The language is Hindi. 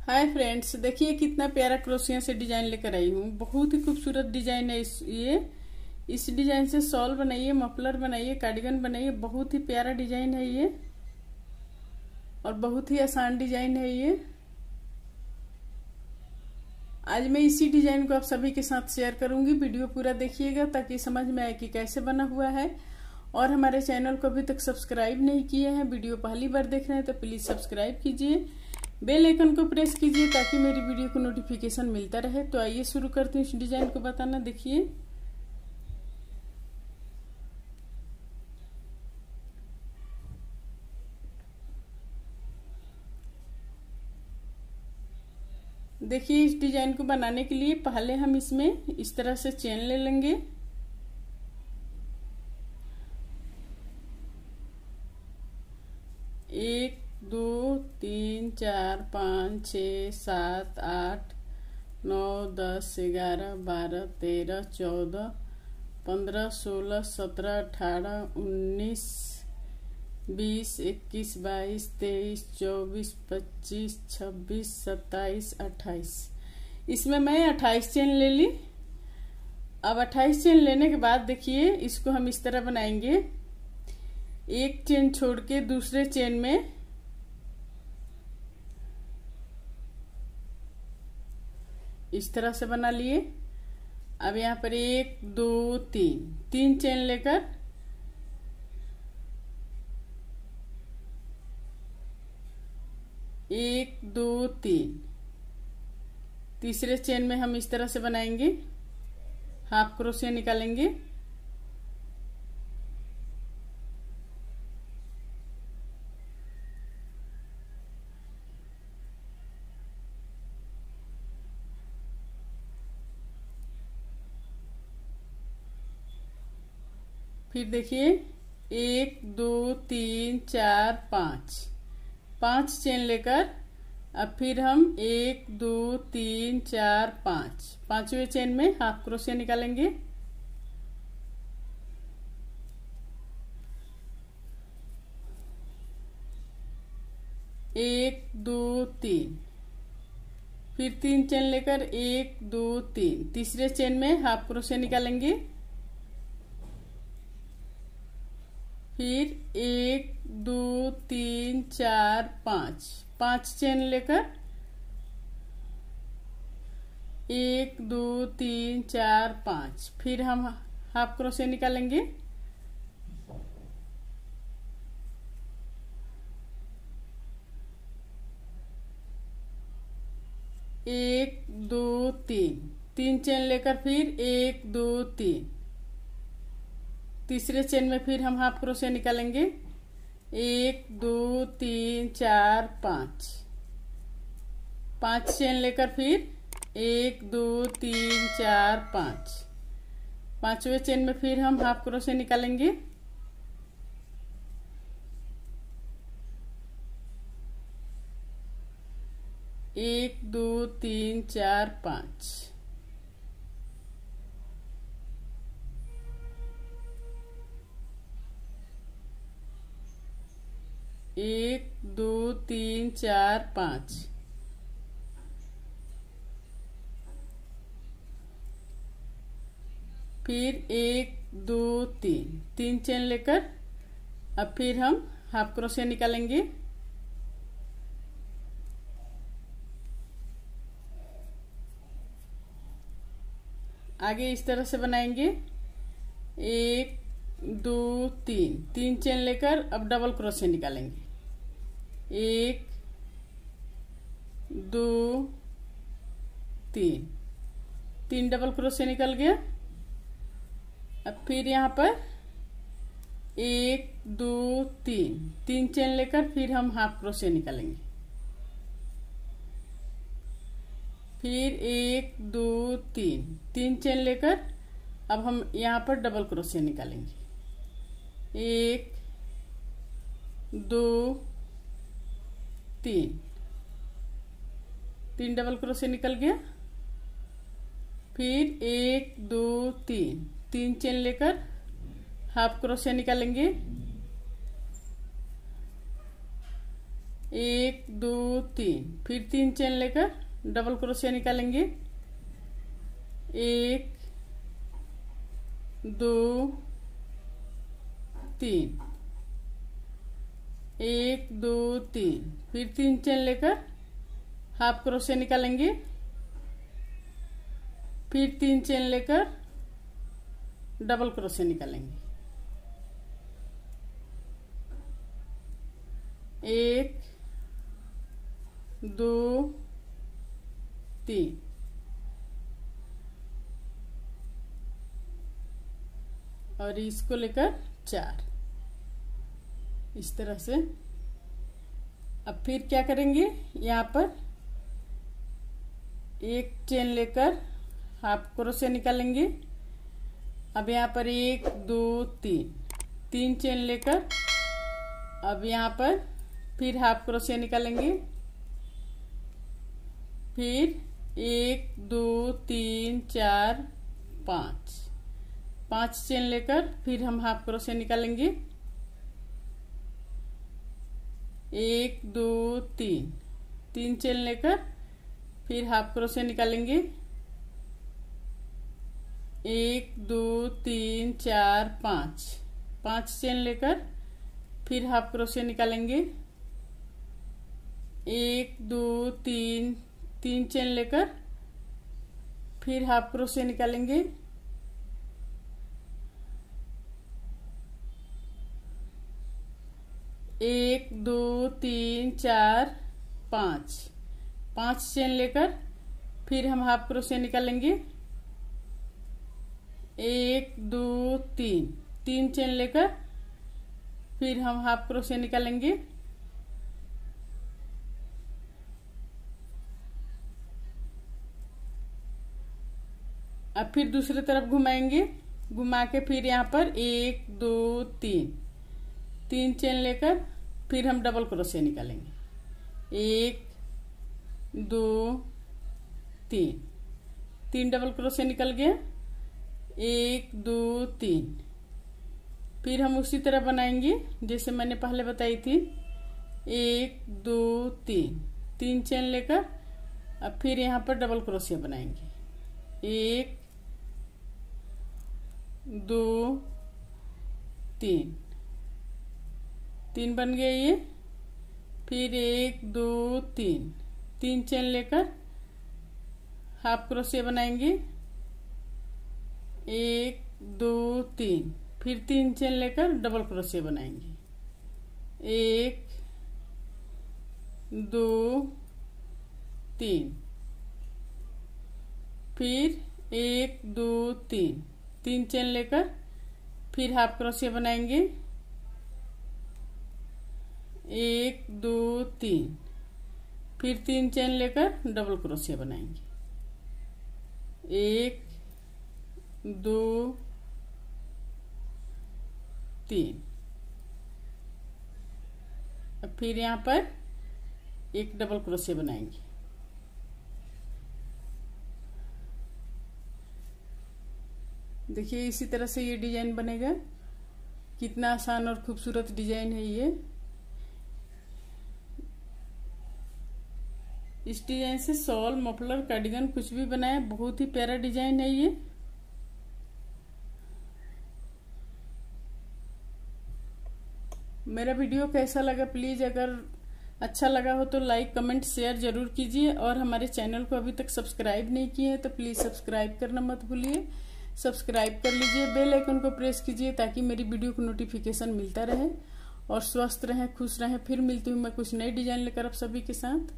हाय फ्रेंड्स, देखिए कितना प्यारा क्रोशिया से डिजाइन लेकर आई हूँ। बहुत ही खूबसूरत डिजाइन है। इस डिजाइन से शॉल बनाइए, मफलर बनाइए, कार्डिगन बनाइए। बहुत ही प्यारा डिजाइन है ये और बहुत ही आसान डिजाइन है ये। आज मैं इसी डिजाइन को आप सभी के साथ शेयर करूंगी। वीडियो पूरा देखिएगा ताकि समझ में आए कि कैसे बना हुआ है। और हमारे चैनल को अभी तक सब्सक्राइब नहीं किए हैं, वीडियो पहली बार देख रहे हैं तो प्लीज सब्सक्राइब कीजिए, बेल आइकन को प्रेस कीजिए ताकि मेरी वीडियो को नोटिफिकेशन मिलता रहे। तो आइए शुरू करते हैं इस डिजाइन को बताना। देखिए इस डिजाइन को बनाने के लिए पहले हम इसमें इस तरह से चेन ले लेंगे। एक, दो, तीन, चार, पाँच, 6, 7, 8, 9, 10, 11, 12, 13, 14, 15, 16, 17, 18, 19, 20, 21, 22, 23, 24, 25, 26, 27, 28। इसमें मैं 28 चेन ले ली। अब 28 चेन लेने के बाद देखिए इसको हम इस तरह बनाएंगे। एक चेन छोड़ के दूसरे चेन में इस तरह से बना लिए। अब यहाँ पर 1, 2, 3 चेन लेकर एक, दो, तीसरे चेन में हम इस तरह से बनाएंगे, हाफ क्रोशिया निकालेंगे। फिर देखिए 1, 2, 3, 4, 5 चेन लेकर अब फिर हम 1, 2, 3, 4, 5 पांचवें चेन में हाफ क्रोशिया निकालेंगे। एक, दो, तीन, फिर 3 चेन लेकर 1, 2, 3 तीसरे चेन में हाफ क्रोशिया निकालेंगे। फिर 1, 2, 3, 4, 5 चेन लेकर 1, 2, 3, 4, 5 फिर हम हाफ क्रोशिया निकालेंगे। एक, दो, तीन चेन लेकर फिर 1, 2, 3 तीसरे चेन में फिर हम हाफ क्रोशिया निकालेंगे। 1, 2, 3, 4, 5 चेन लेकर फिर 1, 2, 3, 4, 5 पांचवें चेन में फिर हम हाफ क्रोशिया निकालेंगे। एक, दो, तीन, चार, 5 1, 2, 3, 4, 5 फिर 1, 2, 3 चेन लेकर अब फिर हम हाफ क्रोशिया निकालेंगे। आगे इस तरह से बनाएंगे। 1, 2, 3 चेन लेकर अब डबल क्रोशिया निकालेंगे। 1, 2, 3 डबल क्रोशिया निकल गया। अब फिर यहाँ पर 1, 2, 3 चेन लेकर फिर हम हाफ क्रोशिया निकालेंगे। फिर 1, 2, 3 चेन लेकर अब हम यहाँ पर डबल क्रोशिया निकालेंगे। 1, 2, 3 डबल क्रोशिया निकल गया। फिर 1, 2, 3 चेन लेकर हाफ क्रोशिया निकालेंगे। 1 2 3, फिर 3 चेन लेकर डबल क्रोशिया निकालेंगे। 1 2 3, 1 2 3, फिर 3 चेन लेकर हाफ क्रोशिया निकालेंगे। फिर 3 चेन लेकर डबल क्रोशिया निकालेंगे। 1 2 3, और इसको लेकर 4, इस तरह से। अब फिर क्या करेंगे, यहाँ पर एक चेन लेकर हाफ क्रोशिया निकालेंगे। अब यहाँ पर 1 2 3, 3 चेन लेकर अब यहाँ पर फिर हाफ क्रोशिया निकालेंगे। फिर 1 2 3 4 5, 5 चेन लेकर फिर हम हाफ क्रोशिया निकालेंगे। 1 2 3, 3 चेन लेकर फिर हाफ क्रोशिया निकालेंगे। 1 2 3 4 5, 5 चेन लेकर फिर हाफ क्रोशिया निकालेंगे। 1 2 3, 3 चेन लेकर फिर हाफ क्रोशिया निकालेंगे। 1 2 3 4 5, 5 चेन लेकर फिर हम हाफ क्रोशिया निकालेंगे। 1 2 3, 3 चेन लेकर फिर हम हाफ क्रोशिया निकालेंगे। अब फिर दूसरी तरफ घुमाएंगे। घुमा के फिर यहाँ पर 1 2 3, 3 चेन लेकर फिर हम डबल क्रोशिया निकालेंगे। 1 2 3, 3 डबल क्रोशिया निकल गया। 1 2 3, फिर हम उसी तरह बनाएंगे जैसे मैंने पहले बताई थी। 1 2 3, 3 चेन लेकर अब फिर यहाँ पर डबल क्रोशिया बनाएंगे। 1 2 3, 3 बन गए ये। फिर 1 2 3, 3 चेन लेकर हाफ क्रोशिया बनाएंगे। 1 2 3, फिर 3 चेन लेकर डबल क्रोशिया बनाएंगे। 1 2 3, फिर 1 2 3, 3 चेन लेकर फिर हाफ क्रोशिया बनाएंगे। 1 2 3, फिर 3 चेन लेकर डबल क्रोशिया बनाएंगे। 1 2 3, अब फिर यहाँ पर एक डबल क्रोशिया बनाएंगे। देखिए इसी तरह से ये डिजाइन बनेगा। कितना आसान और खूबसूरत डिजाइन है ये। इस डिजाइन से शॉल, मफलर, कार्डिगन कुछ भी बनाए, बहुत ही प्यारा डिजाइन है ये। मेरा वीडियो कैसा लगा, प्लीज अगर अच्छा लगा हो तो लाइक कमेंट शेयर जरूर कीजिए। और हमारे चैनल को अभी तक सब्सक्राइब नहीं किए हैं तो प्लीज सब्सक्राइब करना मत भूलिए। सब्सक्राइब कर लीजिए, बेल आइकन को प्रेस कीजिए ताकि मेरी वीडियो को नोटिफिकेशन मिलता रहे। और स्वस्थ रहें, खुश रहें। फिर मिलती हूँ मैं कुछ नई डिजाइन लेकर आप सभी के साथ।